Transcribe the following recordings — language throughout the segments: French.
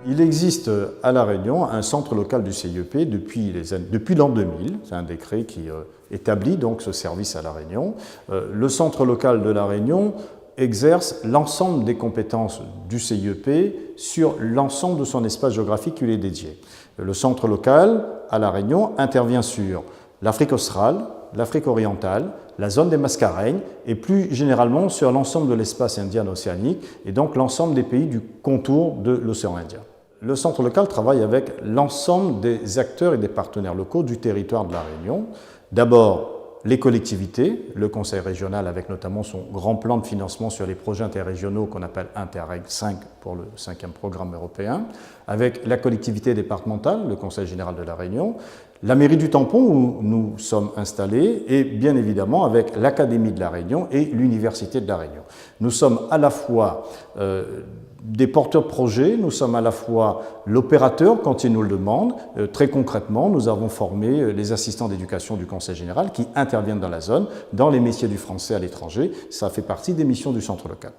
Il existe à La Réunion un centre local du CIEP depuis l'an 2000. C'est un décret qui établit donc ce service à La Réunion. Le centre local de La Réunion exerce l'ensemble des compétences du CIEP sur l'ensemble de son espace géographique qui lui est dédié. Le centre local à La Réunion intervient sur l'Afrique australe, l'Afrique orientale, la zone des Mascareignes et plus généralement sur l'ensemble de l'espace indien-océanique et donc l'ensemble des pays du contour de l'océan Indien. Le centre local travaille avec l'ensemble des acteurs et des partenaires locaux du territoire de La Réunion. D'abord, les collectivités, le Conseil régional avec notamment son grand plan de financement sur les projets interrégionaux qu'on appelle Interreg 5 pour le 5e programme européen, avec la collectivité départementale, le Conseil général de La Réunion, la mairie du Tampon où nous sommes installés et bien évidemment avec l'Académie de La Réunion et l'Université de La Réunion. Nous sommes à la fois des porteurs de projets, nous sommes à la fois l'opérateur quand il nous le demande. Très concrètement, nous avons formé les assistants d'éducation du Conseil général qui interviennent dans la zone, dans les métiers du français à l'étranger. Ça fait partie des missions du centre local.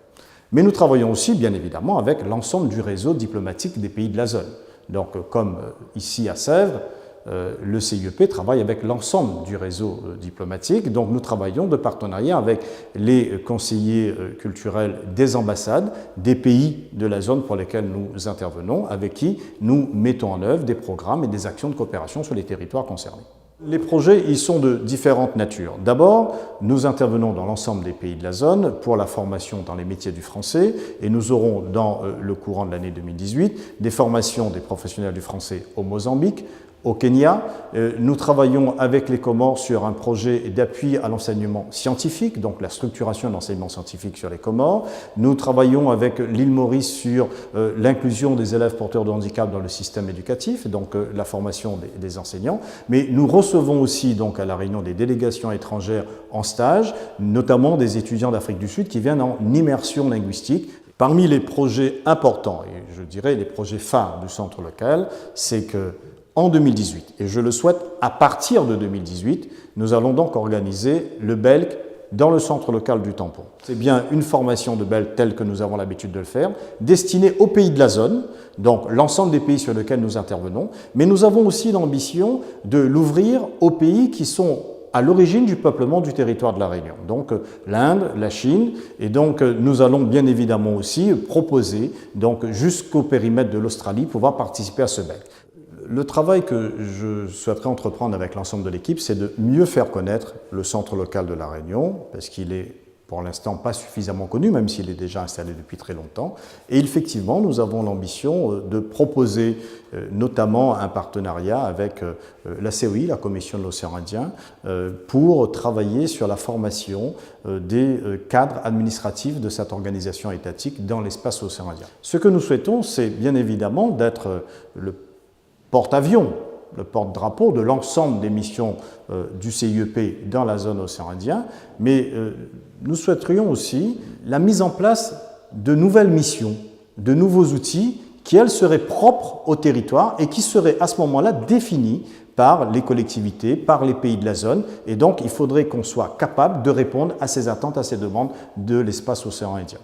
Mais nous travaillons aussi, bien évidemment, avec l'ensemble du réseau diplomatique des pays de la zone. Donc, comme ici à Sèvres, le CIEP travaille avec l'ensemble du réseau diplomatique. Donc nous travaillons de partenariat avec les conseillers culturels des ambassades, des pays de la zone pour lesquels nous intervenons, avec qui nous mettons en œuvre des programmes et des actions de coopération sur les territoires concernés. Les projets, ils sont de différentes natures. D'abord, nous intervenons dans l'ensemble des pays de la zone pour la formation dans les métiers du français et nous aurons dans le courant de l'année 2018 des formations des professionnels du français au Mozambique, au Kenya. Nous travaillons avec les Comores sur un projet d'appui à l'enseignement scientifique, donc la structuration de l'enseignement scientifique sur les Comores. Nous travaillons avec l'île Maurice sur l'inclusion des élèves porteurs de handicap dans le système éducatif, donc la formation des enseignants. Mais nous recevons aussi donc à La Réunion des délégations étrangères en stage, notamment des étudiants d'Afrique du Sud qui viennent en immersion linguistique. Parmi les projets importants, et je dirais les projets phares du centre local, c'est que en 2018, et je le souhaite à partir de 2018, nous allons donc organiser le BELC dans le centre local du Tampon. C'est bien une formation de BELC telle que nous avons l'habitude de le faire, destinée aux pays de la zone, donc l'ensemble des pays sur lesquels nous intervenons, mais nous avons aussi l'ambition de l'ouvrir aux pays qui sont à l'origine du peuplement du territoire de La Réunion, donc l'Inde, la Chine, et donc nous allons bien évidemment aussi proposer donc jusqu'au périmètre de l'Australie pouvoir participer à ce BELC. Le travail que je souhaiterais entreprendre avec l'ensemble de l'équipe, c'est de mieux faire connaître le centre local de La Réunion, parce qu'il est pour l'instant pas suffisamment connu, même s'il est déjà installé depuis très longtemps. Et effectivement, nous avons l'ambition de proposer notamment un partenariat avec la COI, la Commission de l'Océan Indien, pour travailler sur la formation des cadres administratifs de cette organisation étatique dans l'espace océan Indien. Ce que nous souhaitons, c'est bien évidemment d'être le porte-avions, le porte-drapeau de l'ensemble des missions du CIEP dans la zone océan Indien, mais nous souhaiterions aussi la mise en place de nouvelles missions, de nouveaux outils qui, elles, seraient propres au territoire et qui seraient à ce moment-là définis par les collectivités, par les pays de la zone. Et donc, il faudrait qu'on soit capable de répondre à ces attentes, à ces demandes de l'espace océan Indien.